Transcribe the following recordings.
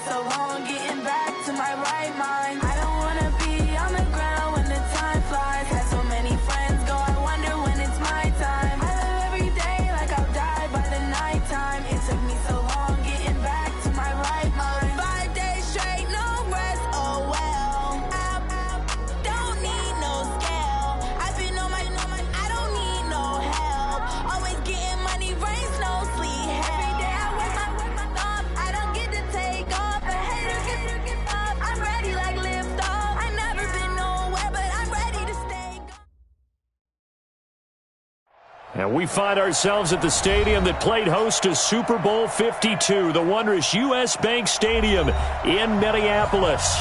so long getting back to my right mind. I don't wanna be on the ground when the time flies. Had so many friends go, I wonder when it's my time. I live every day like I'll die by the nighttime. It took me so long getting back to my right mind. 5 days straight, no rest, oh well. I don't need no scale. I've been on my, I don't need no help. Always getting money, rains, no sleep. Every day I work my thumb. I don't get to take off. A hater get up. I'm ready like lift off. I never been nowhere, but I'm ready to stay gone. And we find ourselves at the stadium that played host to Super Bowl 52, the wondrous U.S. Bank Stadium in Minneapolis.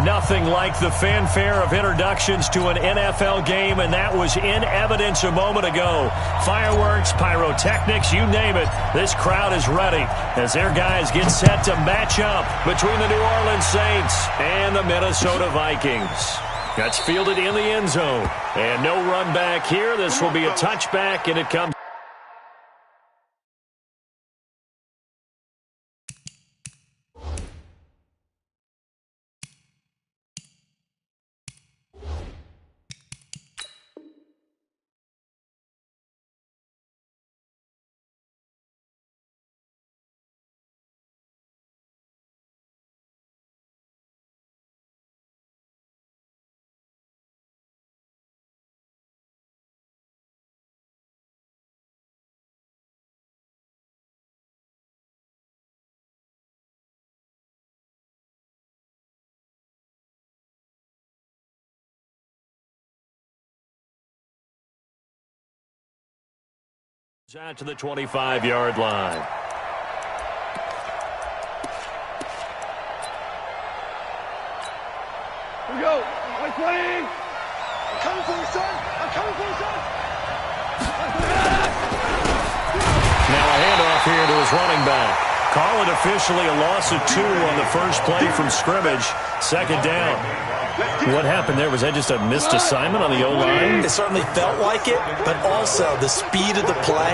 Nothing like the fanfare of introductions to an NFL game, and that was in evidence a moment ago. Fireworks, pyrotechnics, you name it. This crowd is ready as their guys get set to match up between the New Orleans Saints and the Minnesota Vikings. That's fielded in the end zone. And no run back here. This will be a touchback, and it comes. Out to the 25-yard line. Here we go. I'm playing. I'm coming for you, son. I'm coming for you, son. Now a handoff here to his running back. Call it officially a loss of 2 on the first play from scrimmage. Second down. What happened there? Was that just a missed assignment on the O-line? It certainly felt like it, but also the speed of the play.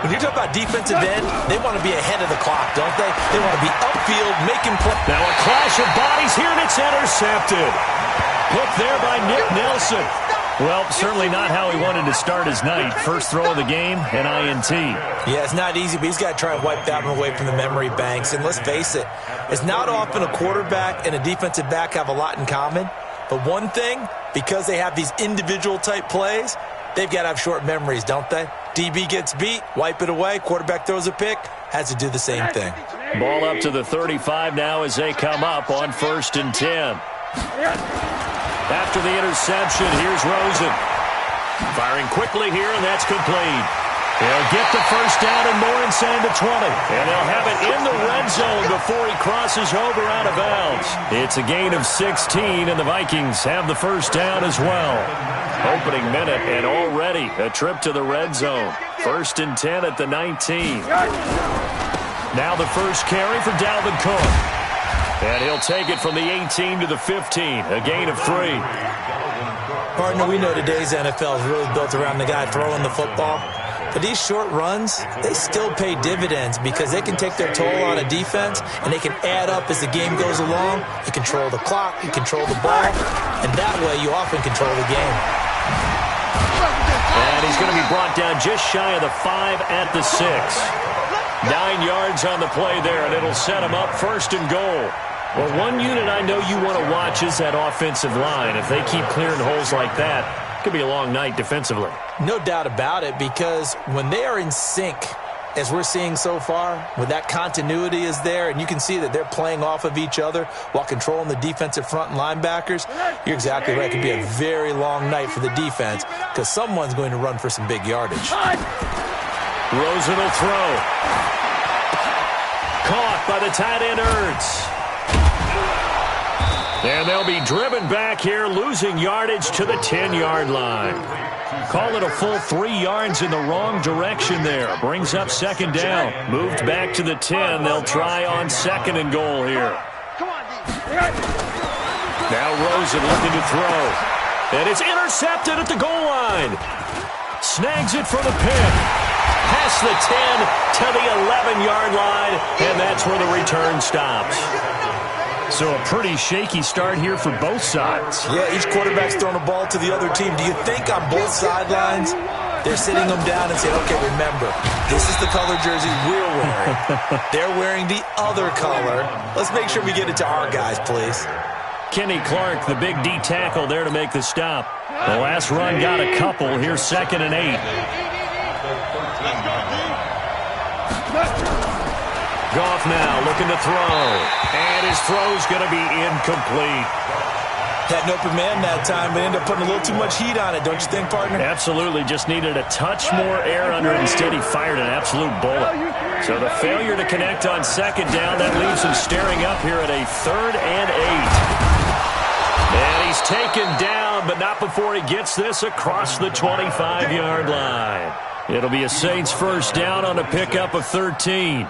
When you talk about defensive end, they want to be ahead of the clock, don't they? They want to be upfield, making plays. Now a clash of bodies here, and it's intercepted. Hooked there by Nick Nelson. Well, certainly not how he wanted to start his night. First throw of the game, an INT. Yeah, it's not easy, but he's got to try and wipe that one away from the memory banks. And let's face it, it's not often a quarterback and a defensive back have a lot in common. But one thing, because they have these individual type plays, they've got to have short memories, don't they? DB gets beat, wipe it away, quarterback throws a pick, has to do the same thing. Ball up to the 35 now as they come up on 1st and 10. After the interception, here's Rosen. Firing quickly here, and that's complete. They'll get the first down and more inside the 20. And they'll have it in the red zone before he crosses over out of bounds. It's a gain of 16, and the Vikings have the first down as well. Opening minute, and already a trip to the red zone. 1st and 10 at the 19. Now the first carry for Dalvin Cook. And he'll take it from the 18 to the 15, a gain of 3. Partner, we know today's NFL is really built around the guy throwing the football. But these short runs, they still pay dividends because they can take their toll on a defense, and they can add up as the game goes along. You control the clock, you control the ball, and that way you often control the game. And he's going to be brought down just shy of the 5 at the 6. 9 yards on the play there, and it'll set him up 1st and goal. Well, one unit I know you want to watch is that offensive line. If they keep clearing holes like that, it could be a long night defensively. No doubt about it, because when they are in sync, as we're seeing so far, when that continuity is there, and you can see that they're playing off of each other while controlling the defensive front and linebackers, you're exactly right. It could be a very long night for the defense because someone's going to run for some big yardage. Rosen will throw. Caught by the tight end Ertz. And they'll be driven back here, losing yardage to the 10-yard line. Call it a full 3 yards in the wrong direction there. Brings up 2nd down. Moved back to the 10. They'll try on 2nd and goal here. Now Rosen looking to throw. And it's intercepted at the goal line. Snags it for the pick. Past the 10 to the 7-yard line, and that's where the return stops. So a pretty shaky start here for both sides. Yeah, each quarterback's throwing the ball to the other team. Do you think on both sidelines they're sitting them down and saying, okay, remember, this is the color jersey we're wearing. They're wearing the other color. Let's make sure we get it to our guys, please. Kenny Clark, the big D tackle there to make the stop. The last run got a couple. Here's 2nd and 8. Goff now looking to throw. And his throw's going to be incomplete. Had an open man that time, but ended up putting a little too much heat on it, don't you think, partner? Absolutely. Just needed a touch more air under it. Instead, he fired an absolute bullet. So the failure to connect on 2nd down, that leaves him staring up here at a 3rd and 8. And he's taken down, but not before he gets this across the 25-yard line. It'll be a Saints first down on a pickup of 13.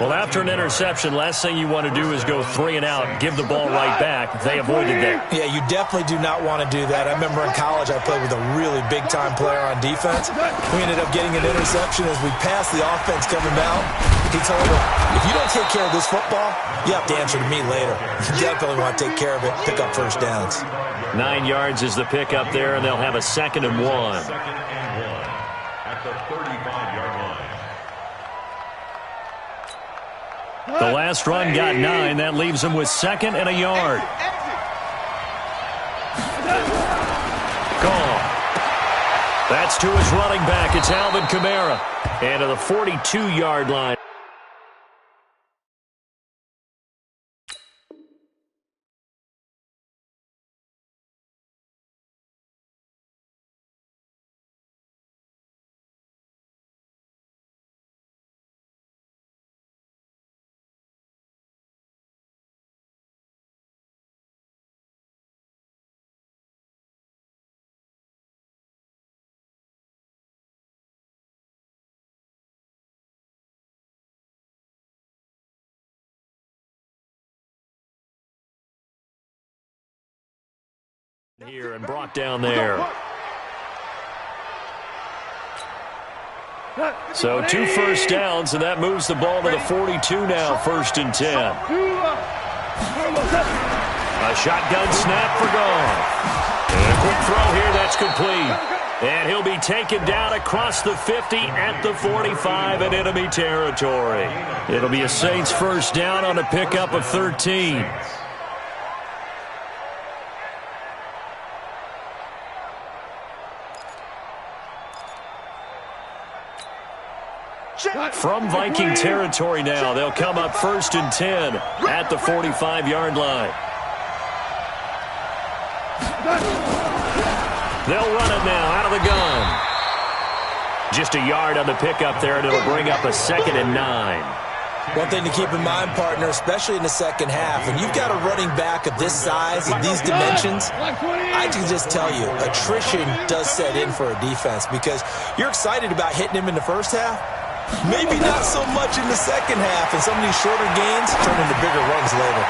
Well, after an interception, last thing you want to do is go 3 and out, give the ball right back. They avoided that. Yeah, you definitely do not want to do that. I remember in college I played with a really big-time player on defense. We ended up getting an interception as we passed the offense coming down. He told him, if you don't take care of this football, you have to answer to me later. You definitely want to take care of it, pick up first downs. 9 yards is the pickup there, and they'll have a 2nd and 1. At the 35-yard line. The last run got 9. That leaves him with 2nd and a yard. Gone. That's to his running back. It's Alvin Kamara. And to the 42-yard line. Here and brought down there. So 2 first downs, and that moves the ball to the 42 now, 1st and 10. A shotgun snap for Goff. And a quick throw here, that's complete. And he'll be taken down across the 50 at the 45 in enemy territory. It'll be a Saints first down on a pickup of 13. From Viking territory now, they'll come up 1st and 10 at the 45-yard line. They'll run it now out of the gun. Just a yard on the pickup there, and it'll bring up a 2nd and 9. One thing to keep in mind, partner, especially in the second half, when you've got a running back of this size and these dimensions, I can just tell you, attrition does set in for a defense because you're excited about hitting him in the first half. Maybe not so much in the second half, and some of these shorter gains turn into bigger runs later.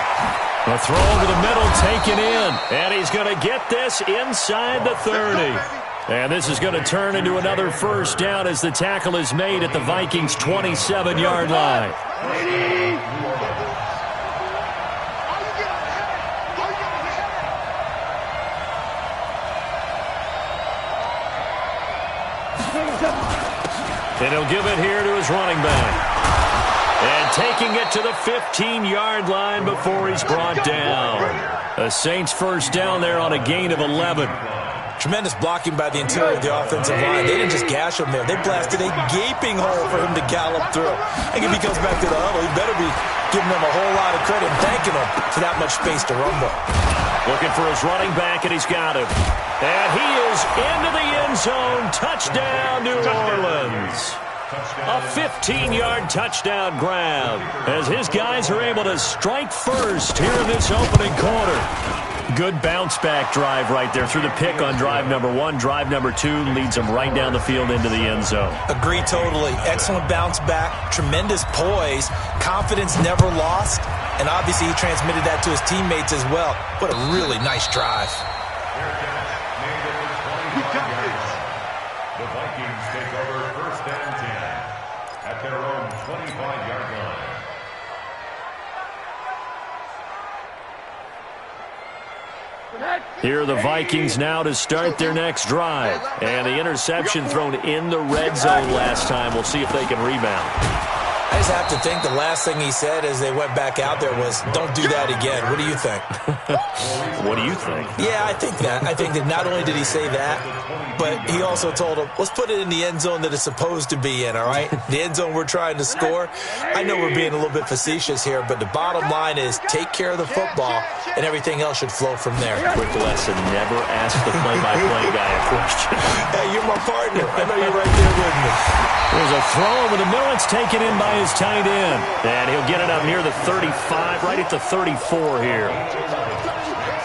A throw over the middle taken in, and he's going to get this inside the 30. And this is going to turn into another first down as the tackle is made at the Vikings' 27-yard line. And he'll give it here to his running back. And taking it to the 15-yard line before he's brought down. A Saints first down there on a gain of 11. Tremendous blocking by the interior of the offensive line. They didn't just gash him there. They blasted a gaping hole for him to gallop through. I think if he comes back to the huddle, he better be giving them a whole lot of credit and thanking them for that much space to rumble. Looking for his running back, and he's got him. And he is into the end zone. Touchdown, New Orleans. A 15-yard touchdown grab as his guys are able to strike first here in this opening quarter. Good bounce-back drive right there through the pick on drive number 1. Drive number 2 leads him right down the field into the end zone. Agree totally. Excellent bounce back, tremendous poise, confidence never lost, and obviously he transmitted that to his teammates as well. What a really nice drive. The Vikings take over 1st and 10 at their own 25-yard Here are the Vikings now to start their next drive. And the interception thrown in the red zone last time. We'll see if they can rebound. I just have to think the last thing he said as they went back out there was, don't do that again. What do you think? What do you think? Yeah, I think that. I think that not only did he say that, but he also told him, let's put it in the end zone that it's supposed to be in, all right? The end zone we're trying to score. I know we're being a little bit facetious here, but the bottom line is take care of the football, and everything else should flow from there. Quick lesson, never ask the play-by-play guy a question. Hey, you're my partner. I know you're right there with me. There's a throw over the middle. It's taken in by his tight end. And he'll get it up near the 35, right at the 34 here.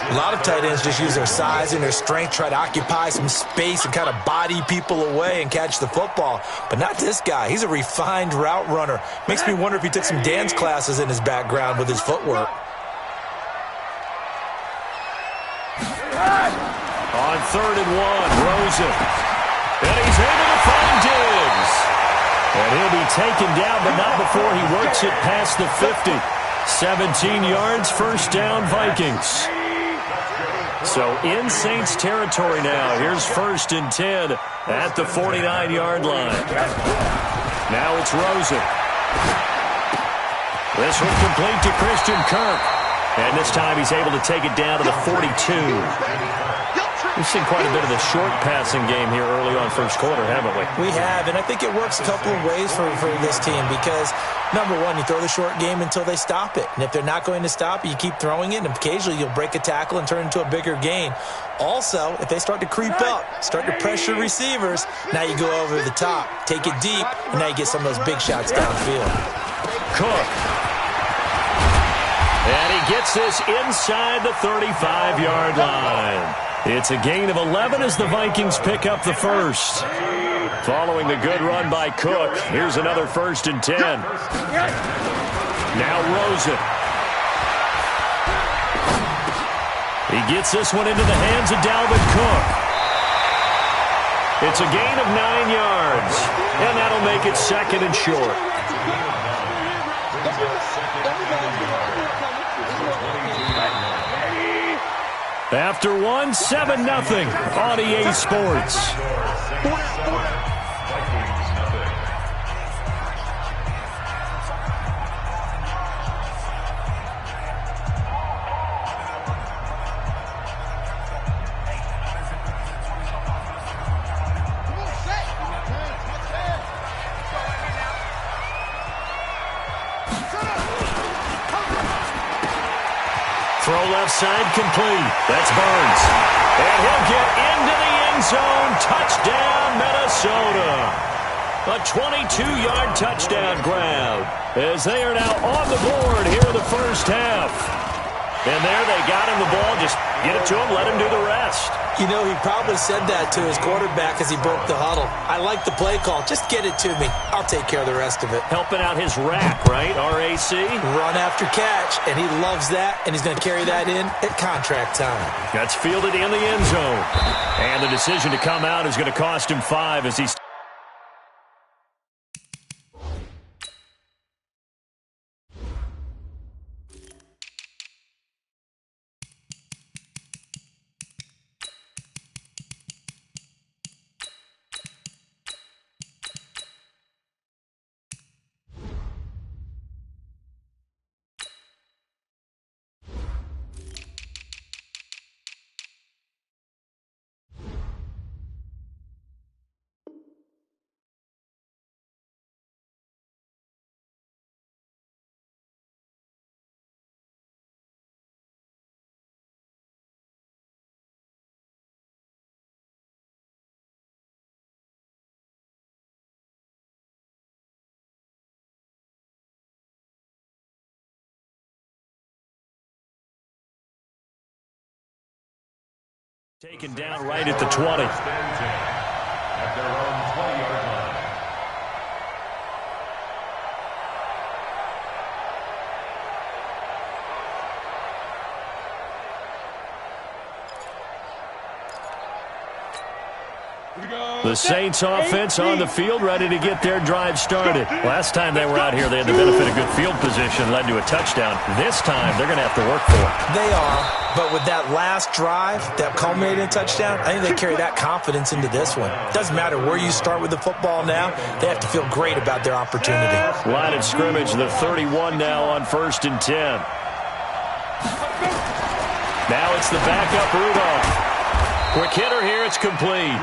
A lot of tight ends just use their size and their strength, try to occupy some space and kind of body people away and catch the football. But not this guy. He's a refined route runner. Makes me wonder if he took some dance classes in his background with his footwork. On 3rd and 1, Rosen. And he's able to find Diggs. And he'll be taken down, but not before he works it past the 50. 17 yards, first down, Vikings. So in Saints territory now. Here's 1st and 10 at the 49-yard line. Now it's Rosen. This one complete to Christian Kirk. And this time he's able to take it down to the 42. We've seen quite a bit of the short passing game here early on first quarter, haven't we? We have, and I think it works a couple of ways for this team because, number one, you throw the short game until they stop it. And if they're not going to stop it, you keep throwing it, and occasionally you'll break a tackle and turn into a bigger gain. Also, if they start to creep up, start to pressure receivers, now you go over the top, take it deep, and now you get some of those big shots downfield. Cook. And he gets this inside the 35-yard line. It's a gain of 11 as the Vikings pick up the first. Following the good run by Cook, here's another 1st and 10. Now Rosen. He gets this one into the hands of Dalvin Cook. It's a gain of 9 yards, and that'll make it 2nd and short. After 1, 7-0 on EA Sports. Throw left side complete. That's Burns. And he'll get into the end zone. Touchdown, Minnesota. A 22-yard touchdown grab as they are now on the board here in the first half. And there they got him the ball. Just get it to him, let him do the rest. You know, he probably said that to his quarterback as he broke the huddle. I like the play call. Just get it to me. I'll take care of the rest of it. Helping out his rack, right? RAC. Run after catch, and he loves that, and he's going to carry that in at contract time. That's fielded in the end zone. And the decision to come out is going to cost him 5 as he's... Taken down right at the 20. At their own 20-yard line. The Saints offense on the field, ready to get their drive started. Last time they were out here, they had the benefit of good field position, led to a touchdown. This time, they're going to have to work for it. They are, but with that last drive that culminated in a touchdown, I think they carry that confidence into this one. Doesn't matter where you start with the football now, they have to feel great about their opportunity. Line of scrimmage, the 31 now on 1st and 10. Now it's the backup Rudolph. Quick hitter here, it's complete.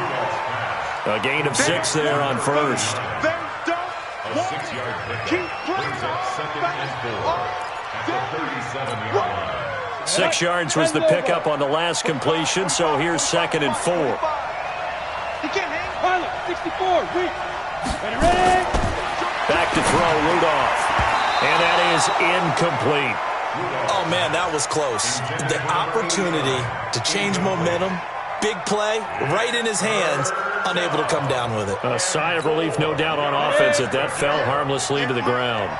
A gain of 6 there on first. A 6-yard pickup brings up 2nd and 4 at the 37-yard line. 6 yards was the pickup on the last completion, so here's 2nd and 4. He can't hang. Pilot, 64, weak. Ready. Back to throw, Rudolph. And that is incomplete. Oh, man, that was close. The opportunity to change momentum, big play, right in his hands, unable to come down with it. A sigh of relief, no doubt, on offense that fell harmlessly to the ground.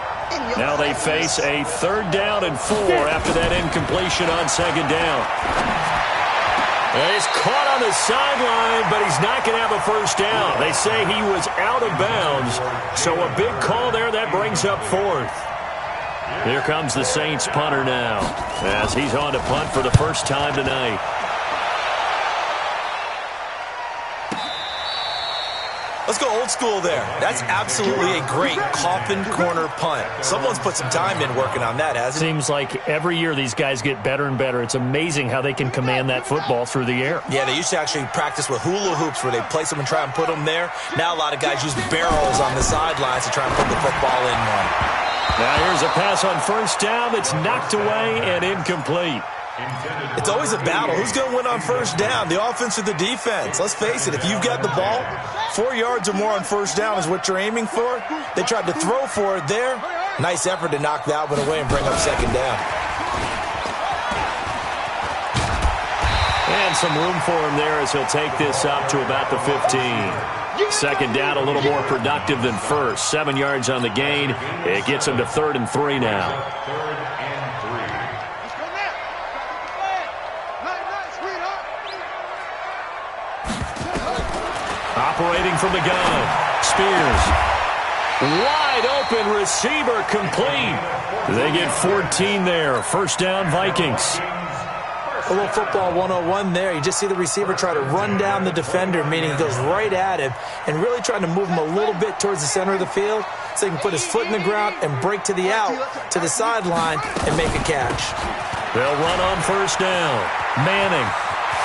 Now they face a 3rd down and 4 after that incompletion on 2nd down. And he's caught on the sideline, but he's not going to have a first down. They say he was out of bounds, so a big call there that brings up 4th. Here comes the Saints punter now, as he's on to punt for the first time tonight. Let's go old school there. That's absolutely a great coffin corner punt. Someone's put some time in working on that, hasn't it? Seems like every year these guys get better and better. It's amazing how they can command that football through the air. Yeah, they used to actually practice with hula hoops where they place them and try and put them there. Now a lot of guys use barrels on the sidelines to try and put the football in one. Now here's a pass on 1st down that's knocked away and incomplete. It's always a battle. Who's going to win on 1st down, the offense or the defense? Let's face it, if you've got the ball, 4 yards or more on 1st down is what you're aiming for. They tried to throw for it there. Nice effort to knock that one away and bring up 2nd down. And some room for him there as he'll take this up to about the 15. 2nd down, a little more productive than first. 7 yards on the gain. It gets him to 3rd and 3 now. 3rd and 3. Operating from the gun. Spears. Wide open receiver complete. They get 14 there. 1st down, Vikings. A little football 101 there. You just see the receiver try to run down the defender, meaning he goes right at him and really trying to move him a little bit towards the center of the field so he can put his foot in the ground and break to the out, to the sideline, and make a catch. They'll run on 1st down. Manning.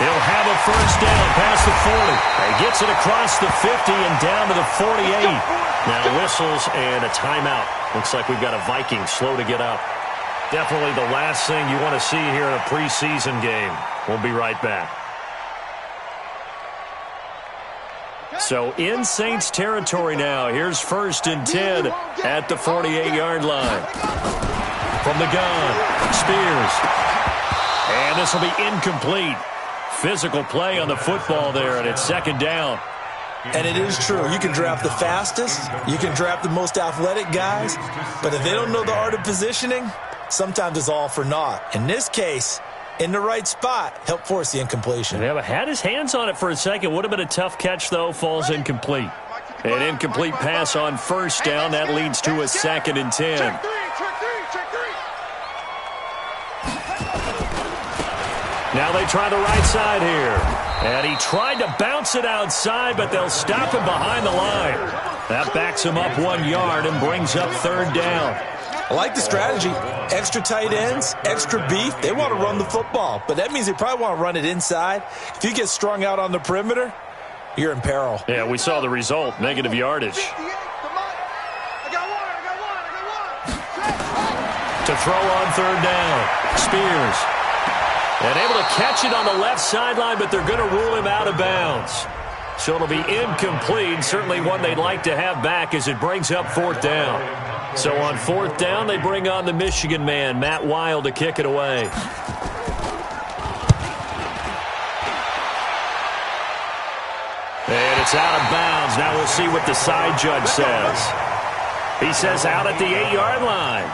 He'll have a 1st down past the 40. He gets it across the 50 and down to the 48. Now whistles and a timeout. Looks like we've got a Viking slow to get up. Definitely the last thing you want to see here in a preseason game. We'll be right back. So in Saints territory now. Here's 1st and 10 at the 48-yard line. From the gun, Spears. And this will be incomplete. Physical play on the football there, and it's 2nd down. And it is true. You can draft the fastest. You can draft the most athletic guys. But if they don't know the art of positioning, sometimes it's all for naught. In this case, in the right spot, help force the incompletion. Yeah, but had his hands on it for a second. Would have been a tough catch, though. Falls incomplete. An incomplete pass on 1st down. That leads to a 2nd and 10. Check three. Now they try the right side here. And he tried to bounce it outside, but they'll stop him behind the line. That backs him up 1 yard and brings up 3rd down. I like the strategy. Extra tight ends, extra beef. They want to run the football, but that means they probably want to run it inside. If you get strung out on the perimeter, you're in peril. Yeah, we saw the result, negative yardage. To throw on 3rd down, Spears. And able to catch it on the left sideline, but they're going to rule him out of bounds. So it'll be incomplete, certainly one they'd like to have back as it brings up 4th down. So on 4th down, they bring on the Michigan man, Matt Wild, to kick it away. And it's out of bounds. Now we'll see what the side judge says. He says out at the 8-yard line.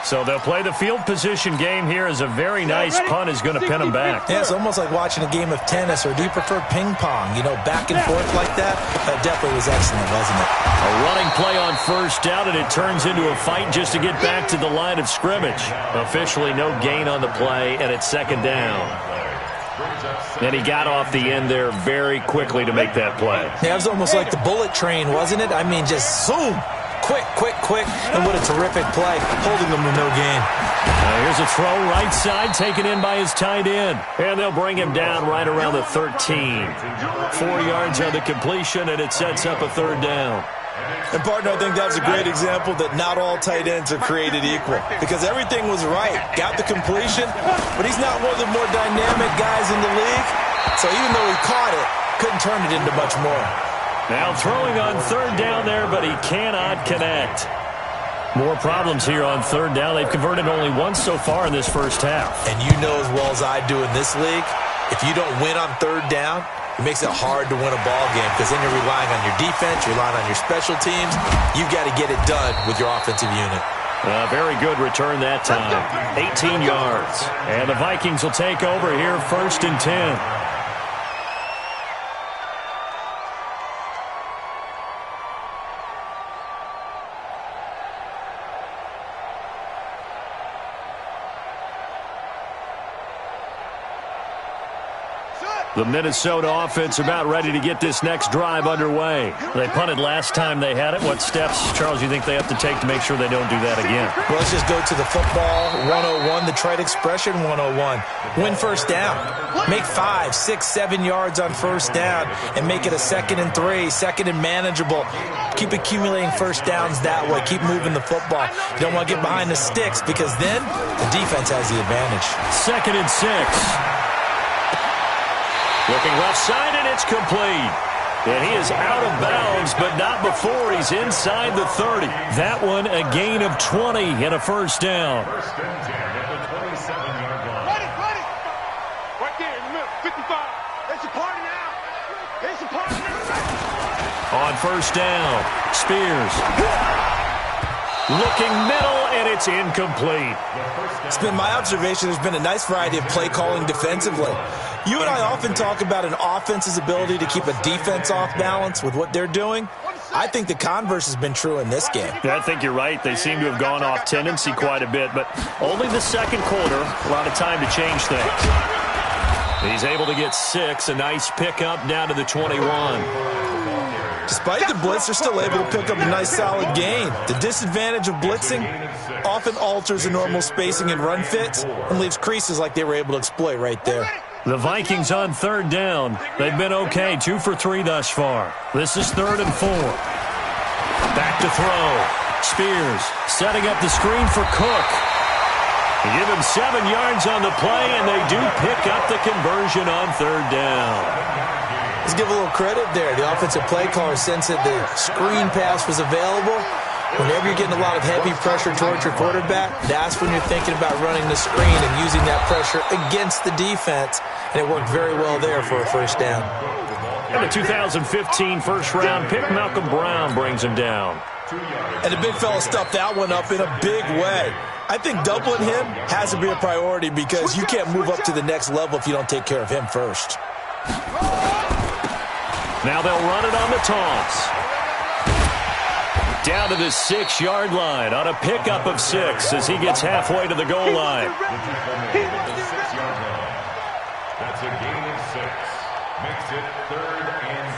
So they'll play the field position game here as a very nice punt is going to pin them back. Yeah, it's almost like watching a game of tennis, or do you prefer ping pong? You know, back and forth like that? That definitely was excellent, wasn't it? A running play on first down, and it turns into a fight just to get back to the line of scrimmage. Officially no gain on the play, and it's second down. And he got off the end there very quickly to make that play. Yeah, it was almost like the bullet train, wasn't it? I mean, just zoom. Quick, and what a terrific play, holding them to no gain. Here's a throw right side, taken in by his tight end. And they'll bring him down right around the 13. 4 yards on the completion, and it sets up a third down. And, partner, I think that was a great example that not all tight ends are created equal, because everything was right. Got the completion, but he's not one of the more dynamic guys in the league. So even though he caught it, couldn't turn it into much more. Now throwing on third down there, but he cannot connect. More problems here on third down. They've converted only once so far in this first half. And you know as well as I do in this league, if you don't win on third down, it makes it hard to win a ball game, because then you're relying on your defense, you're relying on your special teams. You've got to get it done with your offensive unit. Very good return that time. 18 yards. And the Vikings will take over here, 1st and 10. The Minnesota offense about ready to get this next drive underway. They punted last time they had it. What steps, Charles, you think they have to take to make sure they don't do that again? Well, let's just go to the football 101, the trade expression 101. Win first down. Make 5, 6, 7 yards on first down and make it a 2nd and 3, 2nd and manageable. Keep accumulating first downs that way. Keep moving the football. You don't want to get behind the sticks, because then the defense has the advantage. 2nd and 6. Looking left side, and it's complete. And he is out of bounds, but not before he's inside the 30. That one, a gain of 20 and a first down. 1st and 10 at the 27-yard line. Ready. Right there in the middle, 55. It's a party now. It's a party now. On first down, Spears. Looking middle, and it's incomplete. It's been my observation there's been a nice variety of play calling defensively. You and I often talk about an offense's ability to keep a defense off balance with what they're doing. I think the converse has been true in this game. I think you're right. They seem to have gone off tendency quite a bit, but only the second quarter, a lot of time to change things. He's able to get 6, a nice pickup down to the 21. Despite the blitz, they're still able to pick up a nice solid gain. The disadvantage of blitzing often alters the normal spacing and run fits and leaves creases like they were able to exploit right there. The Vikings on third down. They've been okay, 2 for 3 thus far. This is 3rd and 4. Back to throw. Spears setting up the screen for Cook. They give him 7 yards on the play, and they do pick up the conversion on third down. Let's give a little credit there. The offensive play caller sensed that the screen pass was available. Whenever you're getting a lot of heavy pressure towards your quarterback, that's when you're thinking about running the screen and using that pressure against the defense. And it worked very well there for a first down. And the 2015 first-round pick, Malcolm Brown, brings him down. And the big fella stuffed that one up in a big way. I think doubling him has to be a priority, because you can't move up to the next level if you don't take care of him first. Now they'll run it on the toss. Down to the 6-yard line on a pickup of 6 as he gets halfway to the goal line. That's a gain of 6. Makes it 3rd and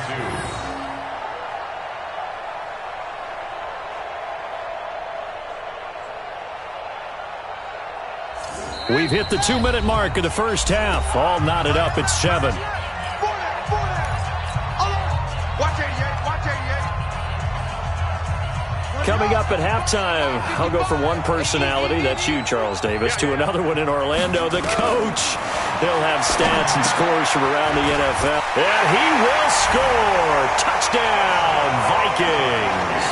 2. We've hit the 2-minute mark of the first half. All knotted up at 7. Coming up at halftime, I'll go from one personality, that's you, Charles Davis, to another one in Orlando, the coach. He'll have stats and scores from around the NFL. And he will score. Touchdown, Vikings.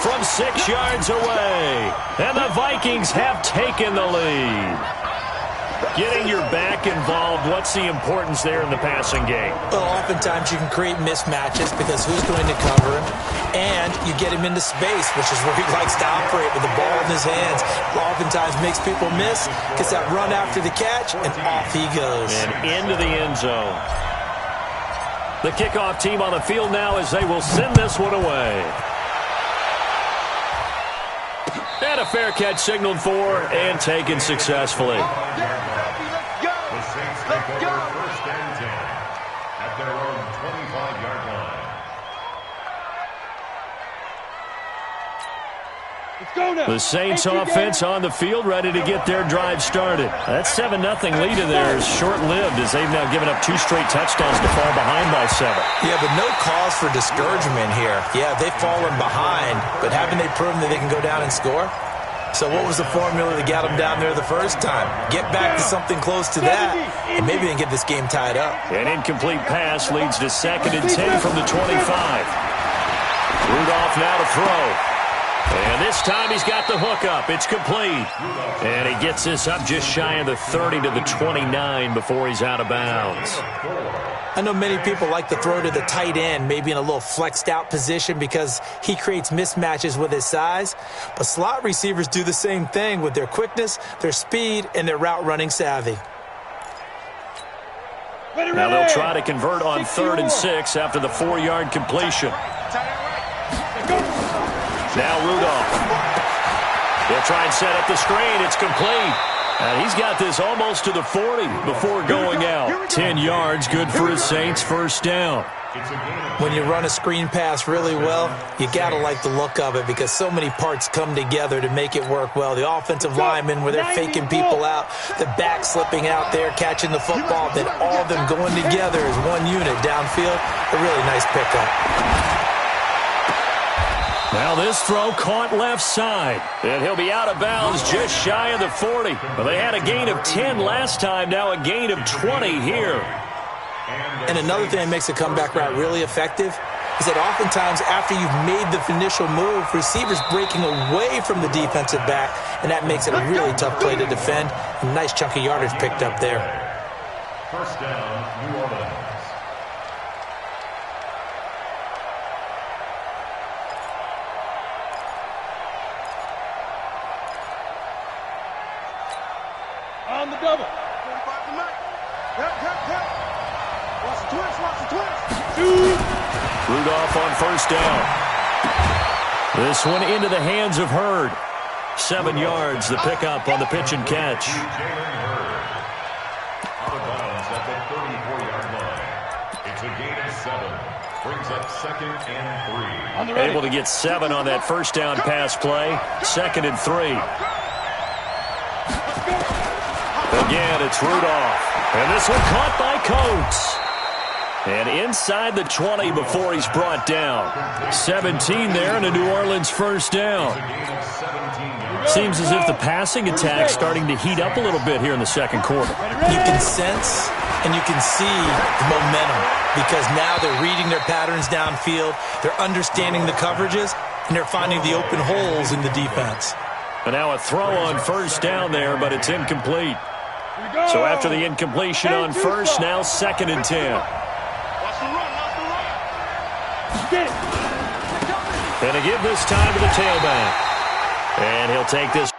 From 6 yards away. And the Vikings have taken the lead. Getting your back involved, what's the importance there in the passing game? Well, oftentimes you can create mismatches because who's going to cover him, and you get him into space, which is where he likes to operate with the ball in his hands. Oftentimes makes people miss, gets that run after the catch, and off he goes. And into the end zone. The kickoff team on the field now as they will send this one away. And a fair catch signaled for and taken successfully. The Saints take over 1st and 10 at their own 25-yard line. The Saints offense on the field, ready to get their drive started. That 7-0 lead of theirs short-lived as they've now given up 2 straight touchdowns to fall behind by 7. Yeah, but no cause for discouragement here. Yeah, they've fallen behind, but haven't they proven that they can go down and score? So what was the formula that got them down there the first time? Get back to something close to that, and maybe they can get this game tied up. An incomplete pass leads to 2nd and 10 from the 25. Rudolph now to throw. And this time he's got the hook up. It's complete. And he gets this up just shy of the 30 to the 29 before he's out of bounds. I know many people like to throw to the tight end, maybe in a little flexed out position because he creates mismatches with his size. But slot receivers do the same thing with their quickness, their speed, and their route running savvy. Now they'll try to convert on 3rd and 6 after the 4-yard completion. Now Rudolph. They'll try and set up the screen. It's complete. And he's got this almost to the 40 before going out. 10 yards, good for his Saints, 1st down. When you run a screen pass really well, you got to like the look of it because so many parts come together to make it work well. The offensive linemen, where they're faking people out, the back slipping out there, catching the football, then all of them going together as one unit downfield. A really nice pickup. Now this throw caught left side. And he'll be out of bounds just shy of the 40. But they had a gain of 10 last time, now a gain of 20 here. And another thing that makes a comeback route really effective is that oftentimes after you've made the initial move, receivers breaking away from the defensive back, and that makes it a really tough play to defend. A nice chunk of yardage picked up there. 1st down, New Orleans. On the double. 45 tonight. Hep. Watch the twist. Rudolph on 1st down. This one into the hands of Hurd. 7 yards, the pickup on the pitch and catch. Jalen Hurd. Out of bounds at the 34-yard line. It's a gain of 7. Brings up 2nd and 3. Able to get 7 on that 1st down pass play. 2nd and 3. Again, it's Rudolph. And this one caught by Coates. And inside the 20 before he's brought down. 17 there and a New Orleans 1st down. Seems as if the passing attack's starting to heat up a little bit here in the 2nd quarter. You can sense and you can see the momentum because now they're reading their patterns downfield, they're understanding the coverages, and they're finding the open holes in the defense. And now a throw on 1st down there, but it's incomplete. So after the incompletion on 1st, now 2nd and 10. And a give this time to the tailback. And he'll take this.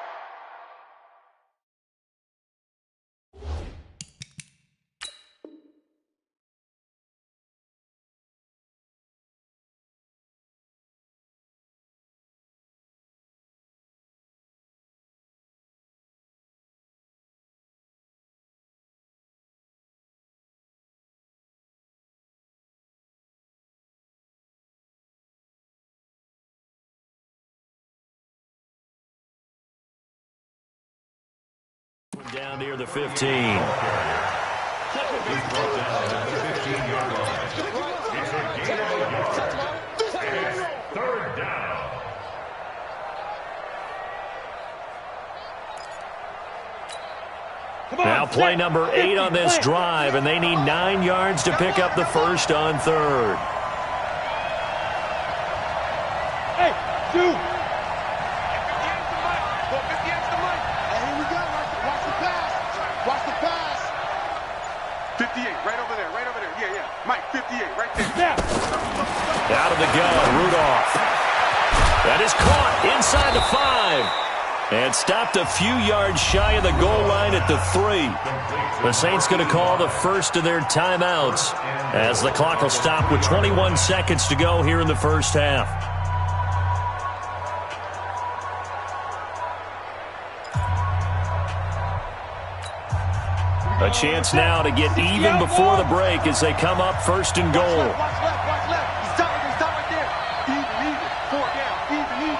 Down near the 15. He's brought down at the 15-yard line. It's a gain of a yard. And it's 3rd down. Now play number 8 on this drive, and they need 9 yards to pick up the 1st on 3rd. Hey, dude. 58, right over there. Yeah. Mike, 58, right there. Yeah. Out of the gun, Rudolph. That is caught inside the 5. And stopped a few yards shy of the goal line at the 3. The Saints going to call the first of their timeouts as the clock will stop with 21 seconds to go here in the first half. A chance now to get even before the break as they come up first and goal. Watch left. Stop right there. Even. 4 down. Even.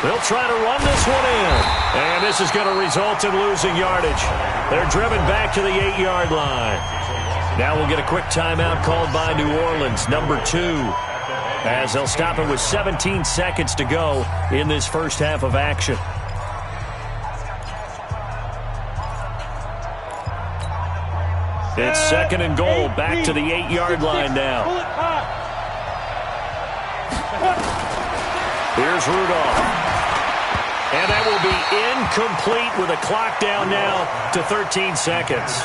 They'll try to run this one in. And this is going to result in losing yardage. They're driven back to the 8-yard line. Now we'll get a quick timeout called by New Orleans, number 2. As they'll stop it with 17 seconds to go in this first half of action. It's second and goal, back to the 8-yard line now. Here's Rudolph. And that will be incomplete with a clock down now to 13 seconds.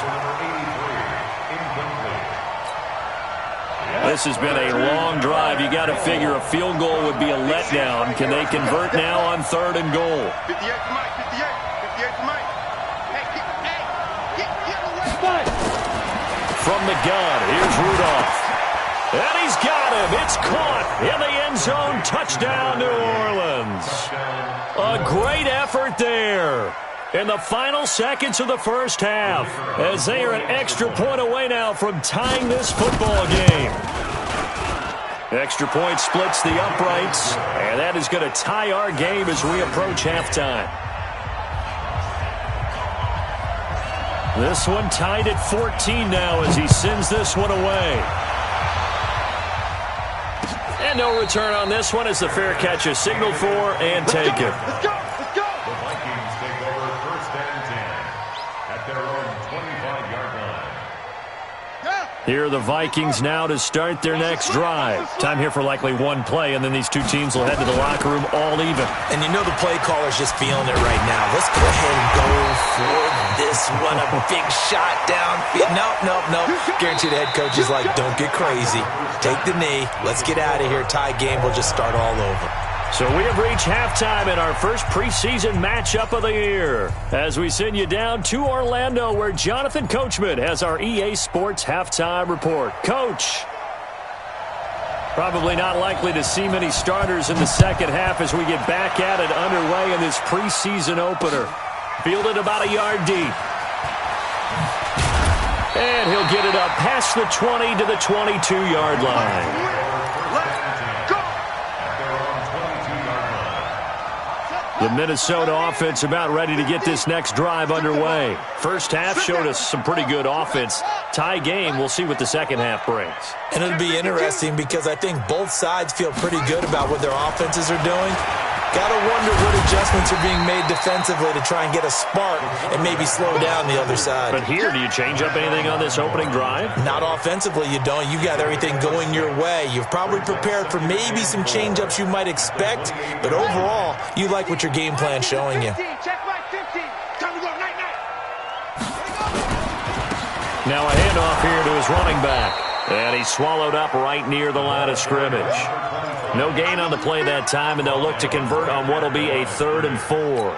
This has been a long drive. You got to figure a field goal would be a letdown. Can they convert now on third and goal? 58 to Mike. 58 to Mike. Hey, get From the gun, here's Rudolph. And he's got him. It's caught in the end zone. Touchdown, New Orleans. A great effort there in the final seconds of the first half as they are an extra point away now from tying this football game. Extra point splits the uprights, and that is going to tie our game as we approach halftime. This one tied at 14 now as he sends this one away. And no return on this one as the fair catch is signaled for and taken. Let's go. The Vikings take over first and 10 at their own 25-yard line. Here are the Vikings now to start their next drive. Time here for likely one play, and then these two teams will head to the locker room all even. And you know the play caller's just feeling it right now. Let's go ahead and go for this one. A big shot downfield. Nope. Guarantee the head coach is like, don't get crazy. Take the knee. Let's get out of here. Tie game. We'll just start all over. So we have reached halftime in our first preseason matchup of the year as we send you down to Orlando where Jonathan Coachman has our EA Sports halftime report. Coach, probably not likely to see many starters in the second half as we get back at it underway in this preseason opener. Fielded about a yard deep. And he'll get it up past the 20 to the 22-yard line. The Minnesota offense about ready to get this next drive underway. First half showed us some pretty good offense. Tie game, we'll see what the second half brings. And it'll be interesting because I think both sides feel pretty good about what their offenses are doing. Got to wonder what adjustments are being made defensively to try and get a spark and maybe slow down the other side. But here, do you change up anything on this opening drive? Not offensively, you don't. You got everything going your way. You've probably prepared for maybe some change-ups you might expect, but overall, you like what your game plan's showing you. Check my 15. Time to go night-night. Now a handoff here to his running back. And he's swallowed up right near the line of scrimmage. No gain on the play that time, and they'll look to convert on what will be a 3rd and 4.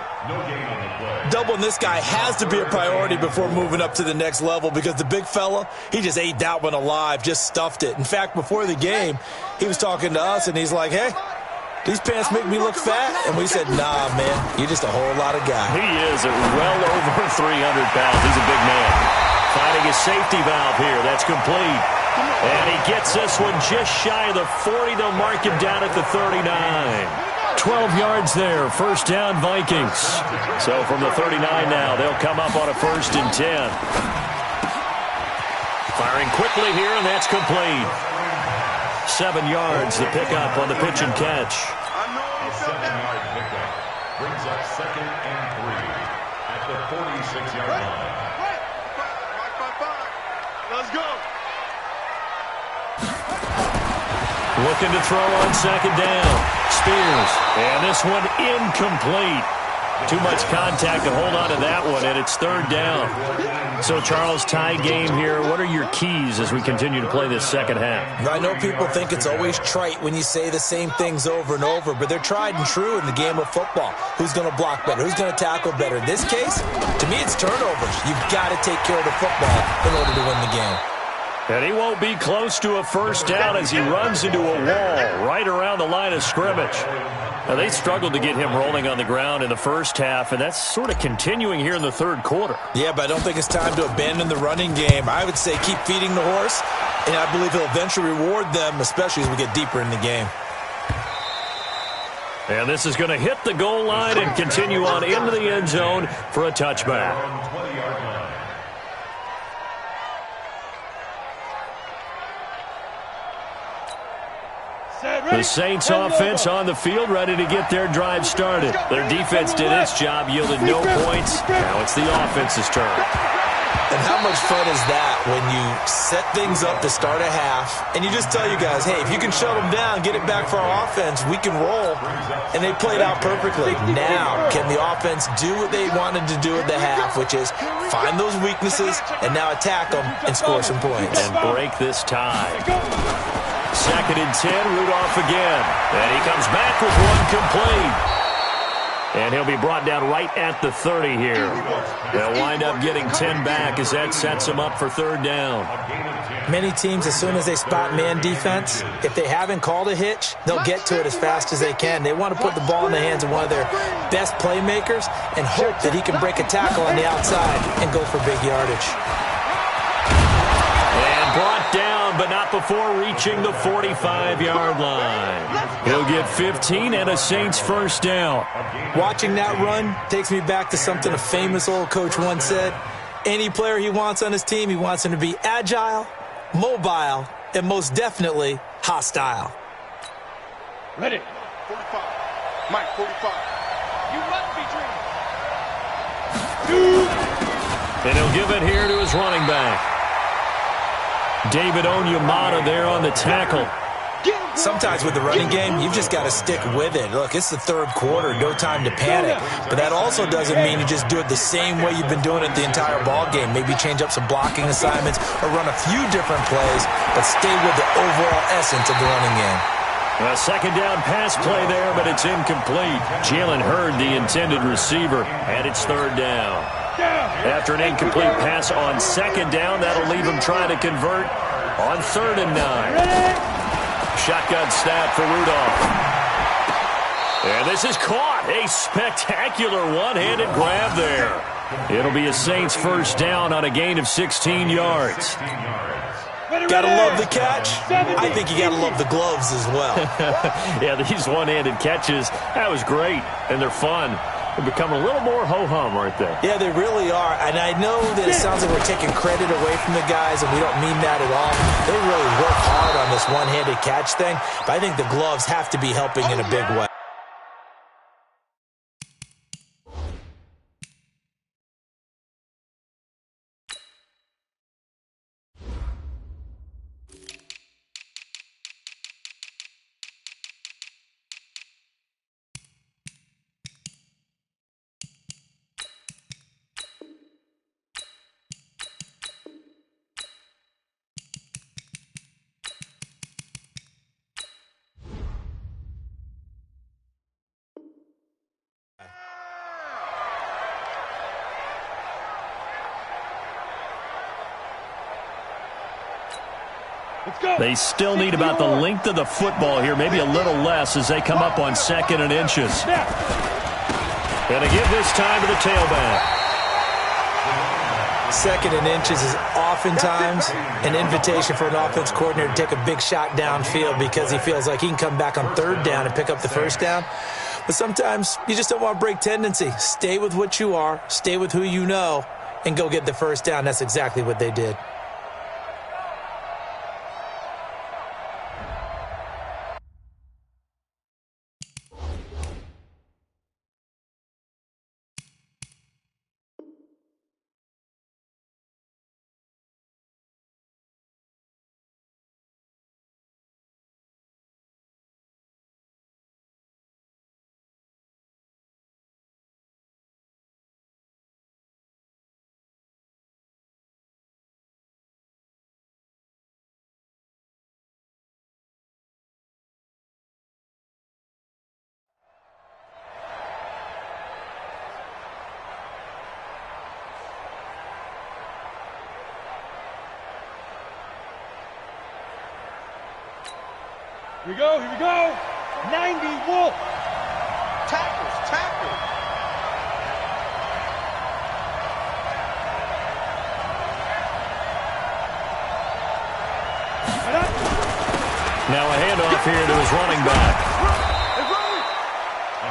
Doubling this guy has to be a priority before moving up to the next level because the big fella, he just ate that one alive, just stuffed it. In fact, before the game, he was talking to us, and he's like, hey, these pants make me look fat? And we said, nah, man, you're just a whole lot of guy. He is at well over 300 pounds. He's a big man. Finding his safety valve here. That's complete. And he gets this one just shy of the 40. They'll mark him down at the 39. 12 yards there. First down, Vikings. So from the 39 now, they'll come up on a 1st and 10. Firing quickly here, and that's complete. 7 yards, the pickup on the pitch and catch. A 7-yard pickup brings up 2nd and 3 at the 46-yard line. Let's go. Looking to throw on 2nd down. Spears. And this one incomplete. Too much contact to hold on to that one, and it's third down. So, Charles, tie game here. What are your keys as we continue to play this second half? I know people think it's always trite when you say the same things over and over, but they're tried and true in the game of football. Who's going to block better? Who's going to tackle better? In this case, to me, it's turnovers. You've got to take care of the football in order to win the game. And he won't be close to a first down as he runs into a wall right around the line of scrimmage. Now, they struggled to get him rolling on the ground in the first half, and that's sort of continuing here in the third quarter. Yeah, but I don't think it's time to abandon the running game. I would say keep feeding the horse, and I believe he'll eventually reward them, especially as we get deeper in the game. And this is going to hit the goal line and continue on into the end zone for a touchback. The Saints offense on the field, ready to get their drive started. Their defense did its job, yielded no points. Now it's the offense's turn. And how much fun is that when you set things up to start a half, and you just tell you guys, hey, if you can shut them down, get it back for our offense, we can roll. And they played out perfectly. Now, can the offense do what they wanted to do at the half, which is find those weaknesses and now attack them and score some points. And break this tie. 2nd and 10, Rudolph again. And he comes back with one complete. And he'll be brought down right at the 30 here. They'll wind up getting 10 back as that sets them up for third down. Many teams, as soon as they spot man defense, if they haven't called a hitch, they'll get to it as fast as they can. They want to put the ball in the hands of one of their best playmakers and hope that he can break a tackle on the outside and go for big yardage. And brought down, but not before reaching the 45-yard line. He'll get 15 and a Saints first down. Watching that run takes me back to something a famous old coach once said. Any player he wants on his team, he wants him to be agile, mobile, and most definitely hostile. Ready. 45. Mike, 45. You must be dreaming. And he'll give it here to his running back. David Onyemata there on the tackle. Sometimes with the running game, you've just got to stick with it. Look, it's the third quarter, no time to panic. But that also doesn't mean you just do it the same way you've been doing it the entire ball game. Maybe change up some blocking assignments or run a few different plays, but stay with the overall essence of the running game. A second down pass play there, but it's incomplete. Jalen Hurd, the intended receiver, and it's third down. After an incomplete pass on second down, that'll leave him trying to convert on 3rd and 9. Shotgun snap for Rudolph. And this is caught. A spectacular one-handed grab there. It'll be a Saints first down on a gain of 16 yards. Gotta love the catch. I think you gotta love the gloves as well. Yeah, these one-handed catches, that was great, and they're fun. They become a little more ho-hum, aren't they? Yeah, they really are. And I know that it sounds like we're taking credit away from the guys, and we don't mean that at all. They really work hard on this one-handed catch thing, but I think the gloves have to be helping in a big way. They still need about the length of the football here, maybe a little less as they come up on 2nd and inches. And to give this time to the tailback. 2nd and inches is oftentimes an invitation for an offense coordinator to take a big shot downfield because he feels like he can come back on 3rd down and pick up the first down. But sometimes you just don't want to break tendency. Stay with what you are, stay with who you know, and go get the first down. That's exactly what they did. Here we go, here we go. 90, Wolf. Tackles, tackles. Now a handoff here to his running back.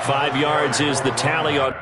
5 yards is the tally on.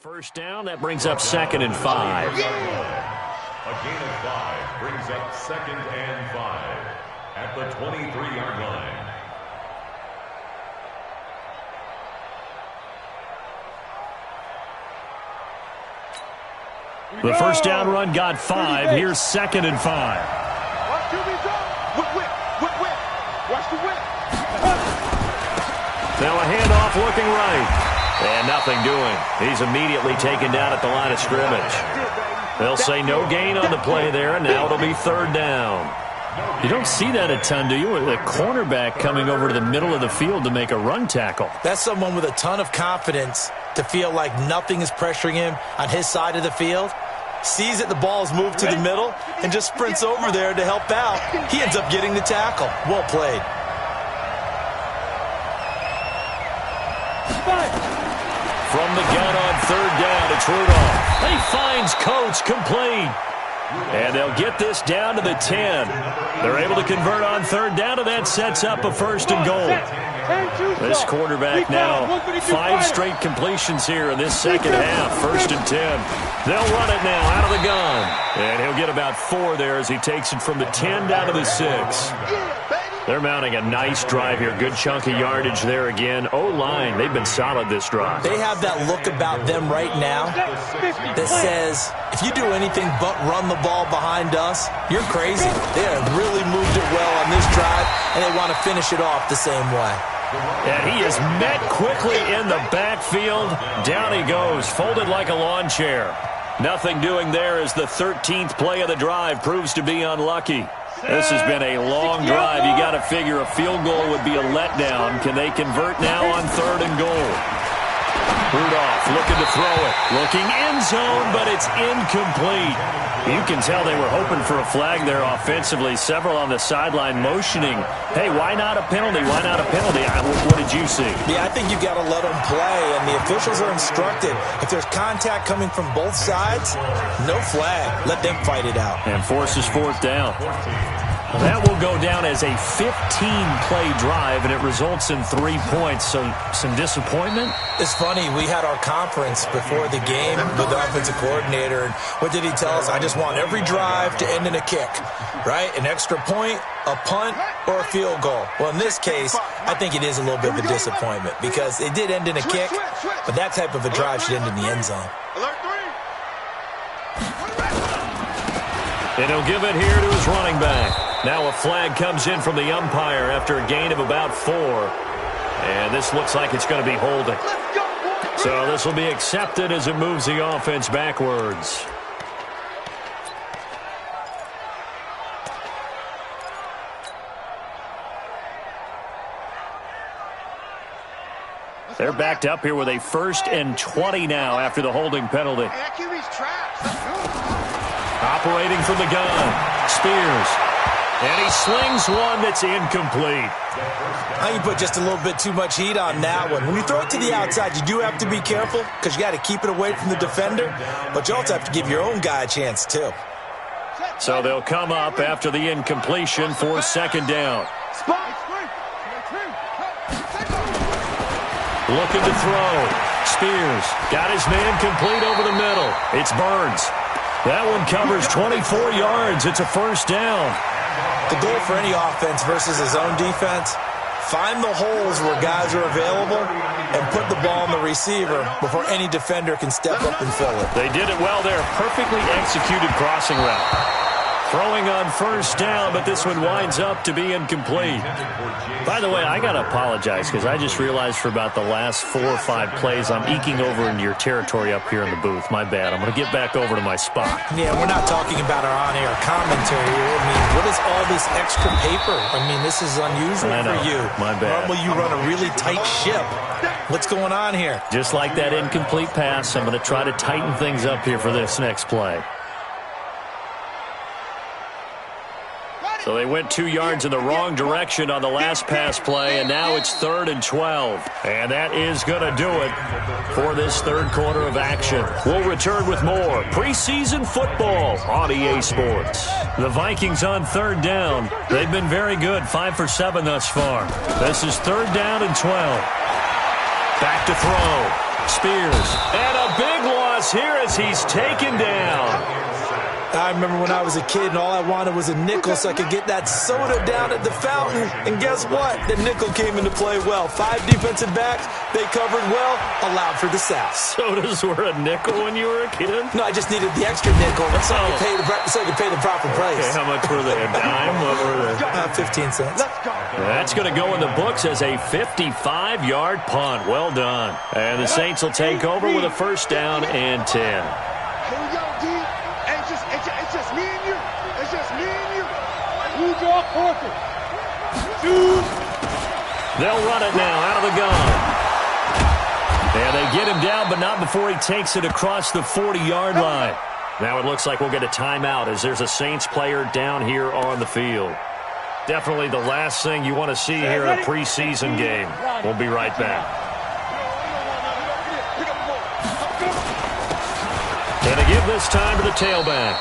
First down, that brings up 2nd and 5. A gain of 5 brings up 2nd and 5 at the 23-yard line. The first down run got 5. Here's 2nd and 5. Watch the whip. Watch the whip. Now a handoff looking right. And nothing doing. He's immediately taken down at the line of scrimmage. They'll say no gain on the play there, and now it'll be 3rd down. You don't see that a ton, do you? With a cornerback coming over to the middle of the field to make a run tackle. That's someone with a ton of confidence to feel like nothing is pressuring him on his side of the field. Sees that the ball is moved to the middle and just sprints over there to help out. He ends up getting the tackle. Well played. From the gun on 3rd down, it's Rudolph. And he finds Coates complete. And they'll get this down to the 10. They're able to convert on 3rd down, and that sets up a 1st and goal. This quarterback now, 5 straight completions here in this second half. 1st and 10. They'll run it now out of the gun. And he'll get about 4 there as he takes it from the 10 down to the 6. They're mounting a nice drive here. Good chunk of yardage there again. O-line, they've been solid this drive. They have that look about them right now that says, if you do anything but run the ball behind us, you're crazy. They have really moved it well on this drive, and they want to finish it off the same way. And he is met quickly in the backfield. Down he goes, folded like a lawn chair. Nothing doing there as the 13th play of the drive proves to be unlucky. This has been a long drive. You got to figure a field goal would be a letdown. Can they convert now on 3rd and goal? Rudolph looking to throw it. Looking end zone, but it's incomplete. You can tell they were hoping for a flag there offensively. Several on the sideline motioning, hey, why not a penalty? Why not a penalty? What did you see? Yeah, I think you got to let them play, and the officials are instructed. If there's contact coming from both sides, no flag. Let them fight it out. And forces 4th down. That will go down as a 15-play drive, and it results in 3 points. So some disappointment? It's funny. We had our conference before the game with the offensive coordinator, and what did he tell us? I just want every drive to end in a kick, right? An extra point, a punt, or a field goal. Well, in this case, I think it is a little bit of a disappointment because it did end in a kick, but that type of a drive should end in the end zone. And he'll give it here to his running back. Now a flag comes in from the umpire after a gain of about 4. And this looks like it's going to be holding. So this will be accepted as it moves the offense backwards. They're backed up here with a 1st and 20 now after the holding penalty. Operating from the gun, Spears. And he slings one that's incomplete. I think you put just a little bit too much heat on that one. When you throw it to the outside, you do have to be careful because you got to keep it away from the defender, but you also have to give your own guy a chance too. So they'll come up after the incompletion for 2nd down. Looking to throw. Spears got his man complete over the middle. It's Burns. That one covers 24 yards. It's a 1st down. The goal for any offense versus his own defense, Find the holes where guys are available and put the ball on the receiver before any defender can step up and fill it. They did it well there. Perfectly executed crossing route. Throwing on first down, but this one winds up to be incomplete. By the way, I got to apologize because I just realized for about the last 4 or 5 plays, I'm eking over into your territory up here in the booth. My bad. I'm going to get back over to my spot. Yeah, we're not talking about our on-air commentary here. I mean, what is all this extra paper? I mean, this is unusual for you. My bad. Normally you run a really tight ship. What's going on here? Just like that incomplete pass, I'm going to try to tighten things up here for this next play. So they went 2 yards in the wrong direction on the last pass play, and now it's 3rd and 12. And that is going to do it for this third quarter of action. We'll return with more preseason football on EA Sports. The Vikings on 3rd down. They've been very good, 5 for 7 thus far. This is 3rd down and 12. Back to throw. Spears. And a big loss here as he's taken down. I remember when I was a kid and all I wanted was a nickel so I could get that soda down at the fountain. And guess what? The nickel came into play well. 5 defensive backs, they covered well, allowed for the sack. Sodas were a nickel when you were a kid? No, I just needed the extra nickel so I could pay the proper price. Okay, how much were they? A dime? What were they? 15 cents. That's going to go in the books as a 55-yard punt. Well done. And the Saints will take over with a 1st down and 10. Here we go, D. It's just me and you. It's just me and you. Who draw Parker? Choose. They'll run it now out of the gun. And they get him down, but not before he takes it across the 40-yard line. Now it looks like we'll get a timeout as there's a Saints player down here on the field. Definitely the last thing you want to see here in a preseason game. We'll be right back. And they give this time to the tailback.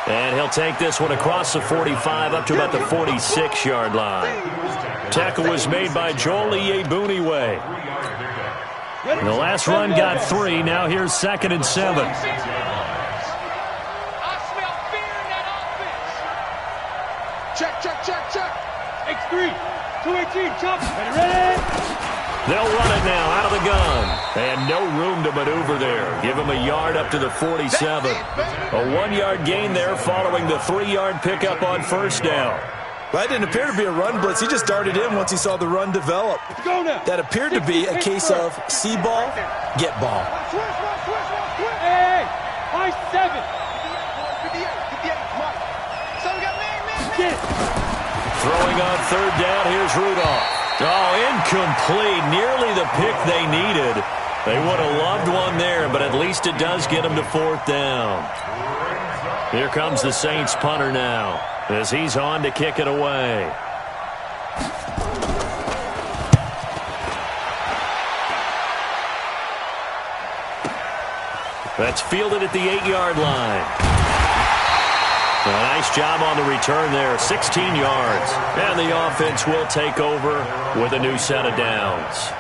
And he'll take this one across the 45 up to about the 46-yard line. Tackle was made by Joel Iyiegbuniwe. The last run got 3. Now here's 2nd and 7. I smell fear in that offense. Check. X3. 218. Chop. Ready. They'll run it now out of the gun. And no room to maneuver there. Give him a yard up to the 47. A 1-yard gain there following the 3-yard pickup on 1st down. Well, that didn't appear to be a run blitz. He just darted in once he saw the run develop. Let's go now. That appeared to be a case of see ball, get ball. Hey, high 7. 58. So we got man. Throwing on 3rd down, here's Rudolph. Oh, incomplete. Nearly the pick they needed. They would have loved one there, but at least it does get them to 4th down. Here comes the Saints punter now as he's on to kick it away. That's fielded at the 8-yard line. A nice job on the return there, 16 yards. And the offense will take over with a new set of downs.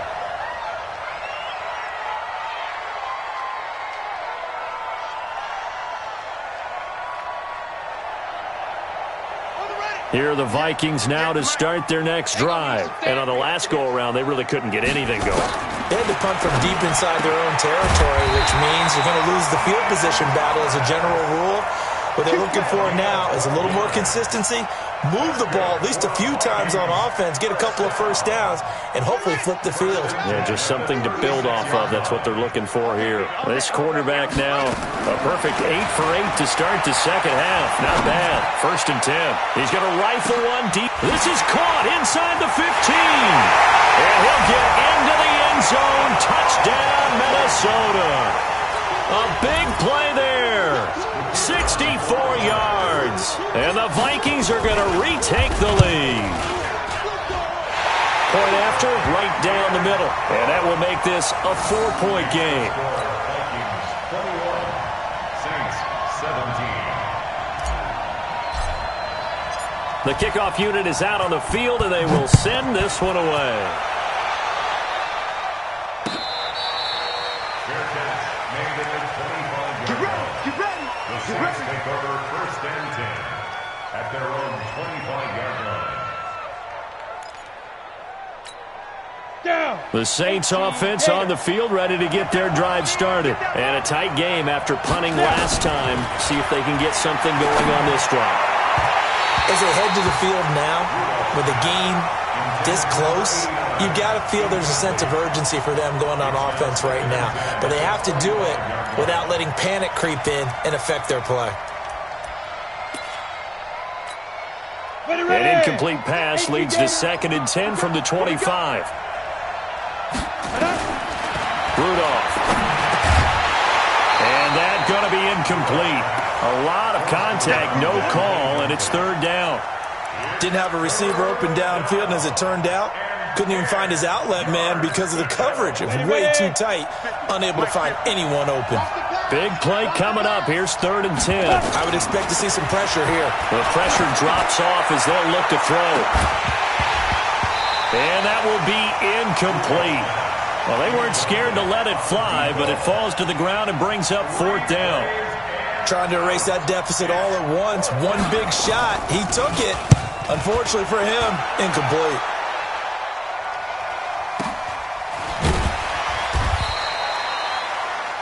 Here are the Vikings now to start their next drive. And on the last go-around, they really couldn't get anything going. They had to punt from deep inside their own territory, which means you're going to lose the field position battle as a general rule. What they're looking for now is a little more consistency, move the ball at least a few times on offense, get a couple of 1st downs, and hopefully flip the field. Yeah, just something to build off of. That's what they're looking for here. This quarterback now, a perfect 8 for 8 to start the second half. Not bad. 1st and 10. He's going to rifle one deep. This is caught inside the 15. And he'll get into the end zone. Touchdown, Minnesota. A big play there. 64 yards. And the Vikings are going to retake the lead. Point after, right down the middle. And that will make this a 4-point game. Vikings, 17. The kickoff unit is out on the field, and they will send this one away. The Saints take over 1st and 10 at their own 25-yard line. The Saints offense on the field, ready to get their drive started. And a tight game after punting last time. See if they can get something going on this drive. As they head to the field now, with the game this close, you've got to feel there's a sense of urgency for them going on offense right now. But they have to do it without letting panic creep in and affect their play. An incomplete pass leads to 2nd and 10 from the 25. Rudolph. And that's going to be incomplete. A lot of contact, no call, and it's 3rd down. Didn't have a receiver open downfield, and as it turned out, couldn't even find his outlet man because of the coverage. It was way too tight, unable to find anyone open. Big play coming up. Here's 3rd and 10. I would expect to see some pressure here. The pressure drops off as they'll look to throw. And that will be incomplete. Well, they weren't scared to let it fly, but it falls to the ground and brings up 4th down. Trying to erase that deficit all at once. One big shot. He took it. Unfortunately for him, incomplete.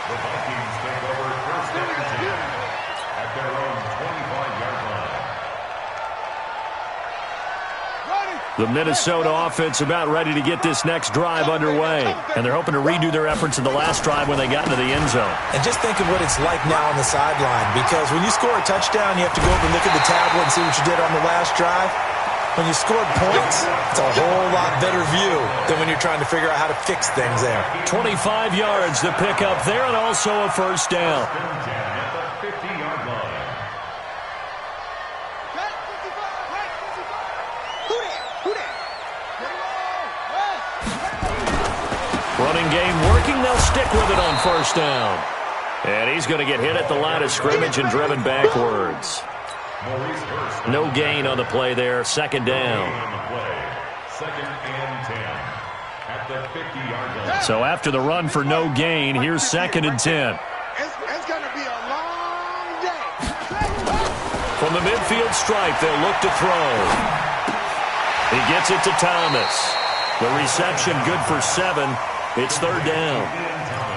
The Vikings take over 1st and 10 at their own 25-yard line. The Minnesota offense about ready to get this next drive underway. And they're hoping to redo their efforts in the last drive when they got into the end zone. And just think of what it's like now on the sideline. Because when you score a touchdown, you have to go over and look at the tablet and see what you did on the last drive. When you scored points, it's a whole lot better view than when you're trying to figure out how to fix things there. 25 yards to pick up there and also a 1st down. At the 50-yard line. Running game working. They'll stick with it on 1st down. And he's going to get hit at the line of scrimmage and driven backwards. No gain on the play there. 2nd down. 2nd and 10 at the 50-yard line. So after the run for no gain, here's 2nd and 10. It's going to be a long day. From the midfield stripe, they'll look to throw. He gets it to Thomas. The reception good for 7. It's 3rd down.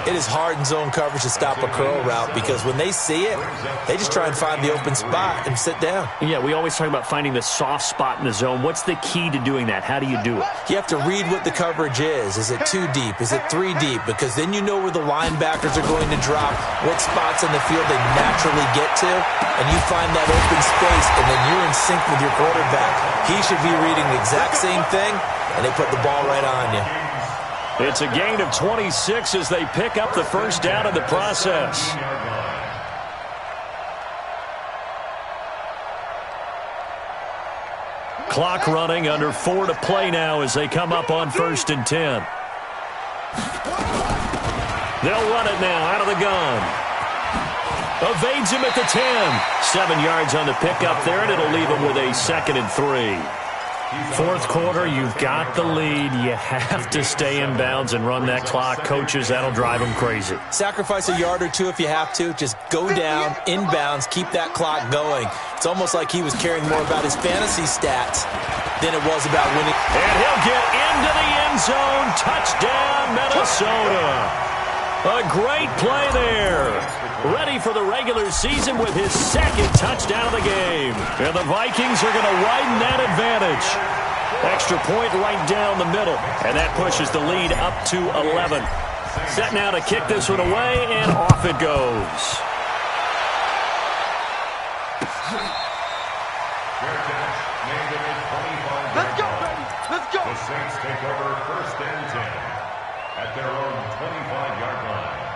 It is hard in zone coverage to stop a curl route because when they see it, they just try and find the open spot and sit down. Yeah, we always talk about finding the soft spot in the zone. What's the key to doing that? How do you do it? You have to read what the coverage is. Is it 2 deep? Is it 3 deep? Because then you know where the linebackers are going to drop, what spots in the field they naturally get to, and you find that open space, and then you're in sync with your quarterback. He should be reading the exact same thing, and they put the ball right on you. It's a gain of 26 as they pick up the 1st down in the process. Clock running, under 4 to play now as they come up on 1st and 10. They'll run it now out of the gun. Evades him at the 10. 7 yards on the pickup there, and it'll leave him with a 2nd and 3. 4th quarter, you've got the lead. You have to stay in bounds and run that clock. Coaches, that'll drive them crazy. Sacrifice a yard or 2 if you have to. Just go down, inbounds, keep that clock going. It's almost like he was caring more about his fantasy stats than it was about winning. And he'll get into the end zone. Touchdown, Minnesota. A great play there. Ready for the regular season with his 2nd touchdown of the game. And the Vikings are going to widen that advantage. Extra point right down the middle. And that pushes the lead up to 11. Set now to kick this one away, and off it goes. Let's go, baby. Let's go. The Saints take over 1st and 10 at their own 25-yard line.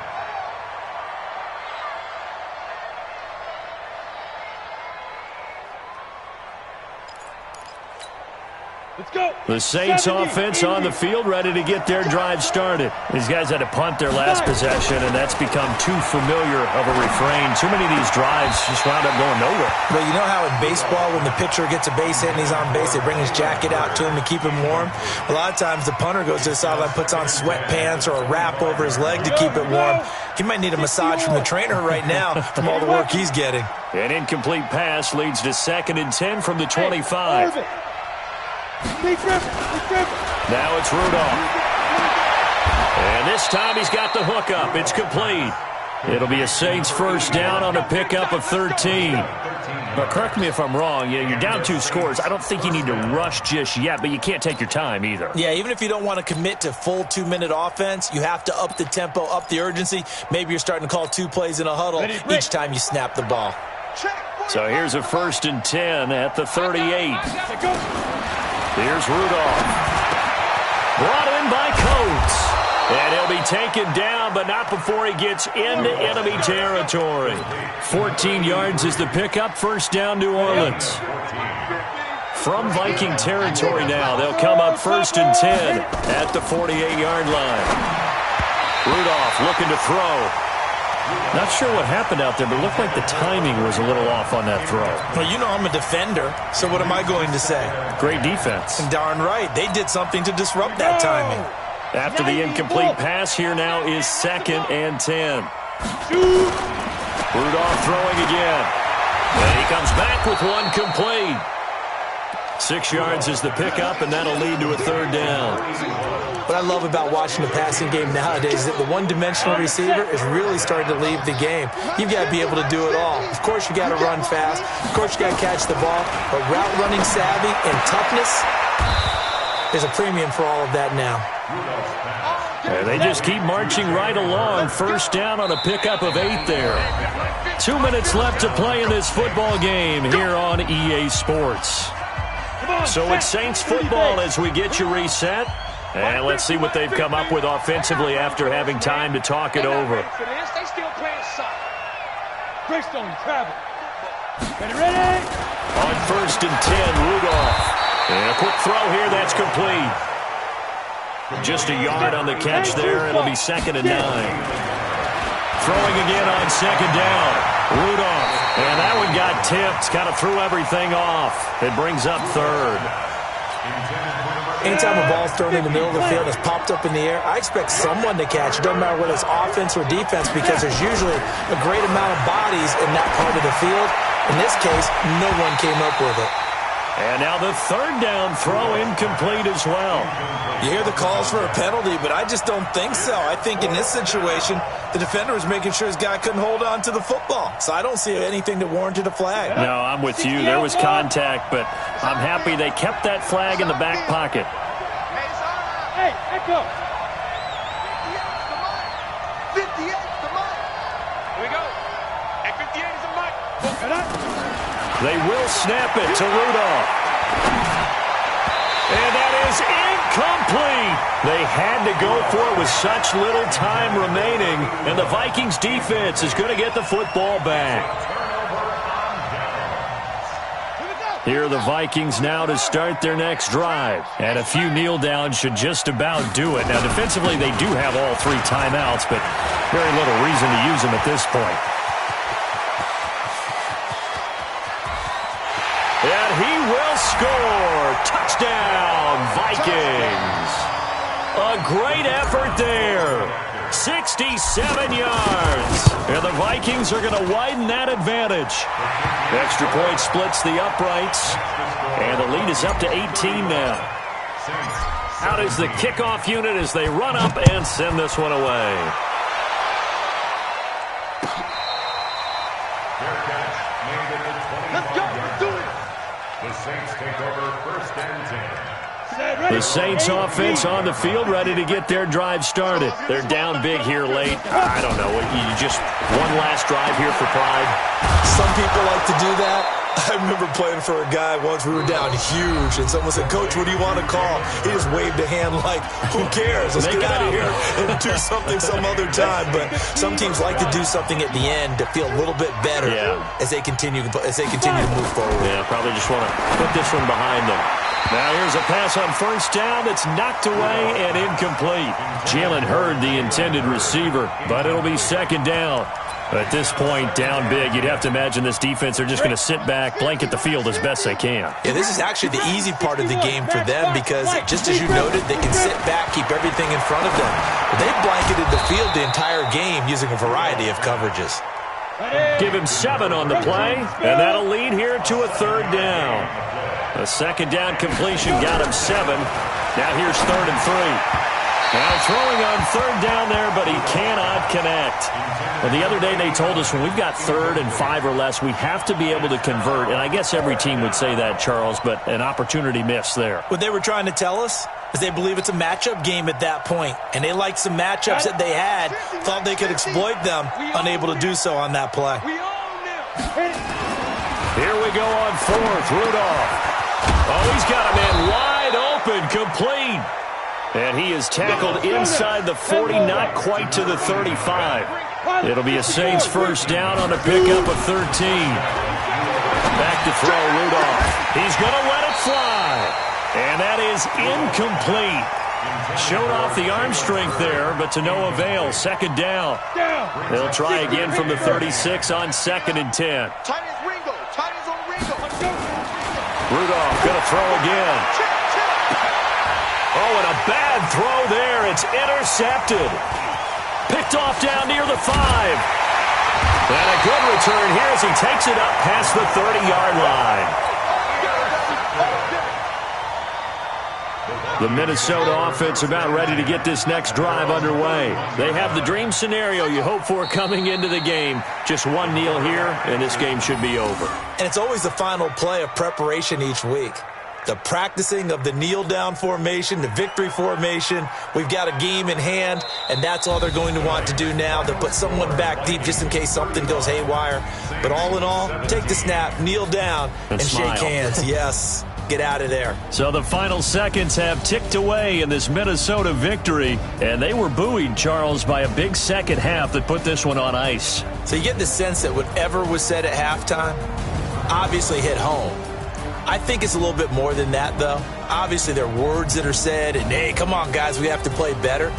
Let's go. The Saints offense on the field, ready to get their drive started. These guys had to punt their last possession, and that's become too familiar of a refrain. Too many of these drives just wound up going nowhere. Well, you know how in baseball, when the pitcher gets a base hit and he's on base, they bring his jacket out to him to keep him warm? A lot of times the punter goes to the sideline, puts on sweatpants or a wrap over his leg to keep it warm. He might need a massage from the trainer right now from all the work he's getting. An incomplete pass leads to 2nd and 10 from the 25. Now it's Rudolph. And this time he's got the hook up. It's complete. It'll be a Saints first down on a pickup of 13. But correct me if I'm wrong. You're down 2 scores. I don't think you need to rush just yet, but you can't take your time either. Yeah, even if you don't want to commit to full 2-minute offense, you have to up the tempo, up the urgency. Maybe you're starting to call 2 plays in a huddle each time you snap the ball. So here's a 1st and 10 at the 38. Here's Rudolph. Brought in by Coates. And he'll be taken down, but not before he gets into enemy territory. 14 yards is the pickup. 1st down, New Orleans. From Viking territory now, they'll come up 1st and 10 at the 48-yard line. Rudolph looking to throw. Not sure what happened out there, but it looked like the timing was a little off on that throw. Well, you know I'm a defender, so what am I going to say? Great defense. And darn right, they did something to disrupt that timing. After the incomplete pass, here now is 2nd and 10. Rudolph throwing again. And he comes back with one complete. 6 yards is the pickup, and that'll lead to a 3rd down. What I love about watching the passing game nowadays is that the one-dimensional receiver is really starting to leave the game. You've got to be able to do it all. Of course, you got to run fast. Of course, you got to catch the ball. But route running savvy and toughness, there's a premium for all of that now. And they just keep marching right along. 1st down on a pickup of 8 there. 2 minutes left to play in this football game here on EA Sports. So it's Saints football as we get you reset. And let's see what they've come up with offensively after having time to talk it over. They still playing soccer. Greystone, travel. Ready? On 1st and 10, Rudolph. And a quick throw here, that's complete. Just a yard on the catch there. It'll be 2nd and 9. Throwing again on 2nd down. Rudolph. And that one got tipped. Kind of threw everything off. It brings up 3rd. Anytime a ball's thrown in the middle of the field, it's popped up in the air, I expect someone to catch. It doesn't matter whether it's offense or defense because there's usually a great amount of bodies in that part of the field. In this case, no one came up with it. And now the 3rd down throw incomplete as well. You hear the calls for a penalty, but I just don't think so. I think in this situation, the defender was making sure his guy couldn't hold on to the football. So I don't see anything that warranted a flag. No, I'm with you. There was contact, but I'm happy they kept that flag in the back pocket. Hey, echo. 58 is the mark. Here we go. At 58 is the mark. They will snap it to Rudolph. And that is incomplete. They had to go for it with such little time remaining. And the Vikings defense is going to get the football back. Here are the Vikings now to start their next drive. And a few kneel downs should just about do it. Now, defensively, they do have all 3 timeouts, but very little reason to use them at this point. And he will score. Touchdown, Vikings. A great effort there. 67 yards. And the Vikings are going to widen that advantage. Extra point splits the uprights. And the lead is up to 18 now. Out is the kickoff unit as they run up and send this one away. Let's go. Let's do it. The Saints take over 1st and 10. The Saints offense on the field, ready to get their drive started. They're down big here late. I don't know. You just one last drive here for pride. Some people like to do that. I remember playing for a guy once. We were down huge, and someone said, "Coach, what do you want to call?" He just waved a hand like, "Who cares? Let's get out of here and do something some other time." But some teams like to do something at the end to feel a little bit better as they continue to move forward. Yeah, probably just want to put this one behind them. Now here's a pass on 1st down that's knocked away and incomplete. Jalen Hurd, the intended receiver, but it'll be 2nd down. At this point, down big, you'd have to imagine this defense are just going to sit back, blanket the field as best they can. Yeah, this is actually the easy part of the game for them because, just as you noted, they can sit back, keep everything in front of them. But they've blanketed the field the entire game using a variety of coverages. Give him 7 on the play, and that'll lead here to a 3rd down. A 2nd down completion got him 7. Now here's 3rd and 3. Now throwing on third down there, but he cannot connect. Well, the other day they told us when we've got 3rd and 5 or less, we have to be able to convert. And I guess every team would say that, Charles, but an opportunity missed there. What they were trying to tell us is they believe it's a matchup game at that point. And they liked some matchups that they had, thought they could exploit them, unable to do so on that play. Here we go on 4th, Rudolph. Oh, he's got a man wide open, complete. And he is tackled inside the 40, not quite to the 35. It'll be a Saints first down on a pickup of 13. Back to throw, Rudolph. He's going to let it fly. And that is incomplete. Showed off the arm strength there, but to no avail. 2nd down. They'll try again from the 36 on 2nd and 10. Rudolph going to throw again. Oh, and a bad throw there. It's intercepted. Picked off down near the 5. And a good return here as he takes it up past the 30-yard line. The Minnesota offense about ready to get this next drive underway. They have the dream scenario you hope for coming into the game. Just one kneel here, and this game should be over. And it's always the final play of preparation each week. The practicing of the kneel-down formation, the victory formation. We've got a game in hand, and that's all they're going to want to do now. They'll put someone back deep just in case something goes haywire. But all in all, take the snap, kneel down, and shake hands. Yes, get out of there. So the final seconds have ticked away in this Minnesota victory, and they were buoyed, Charles, by a big second half that put this one on ice. So you get the sense that whatever was said at halftime obviously hit home. I think it's a little bit more than that, though. Obviously, there are words that are said, and, hey, come on, guys, we have to play better.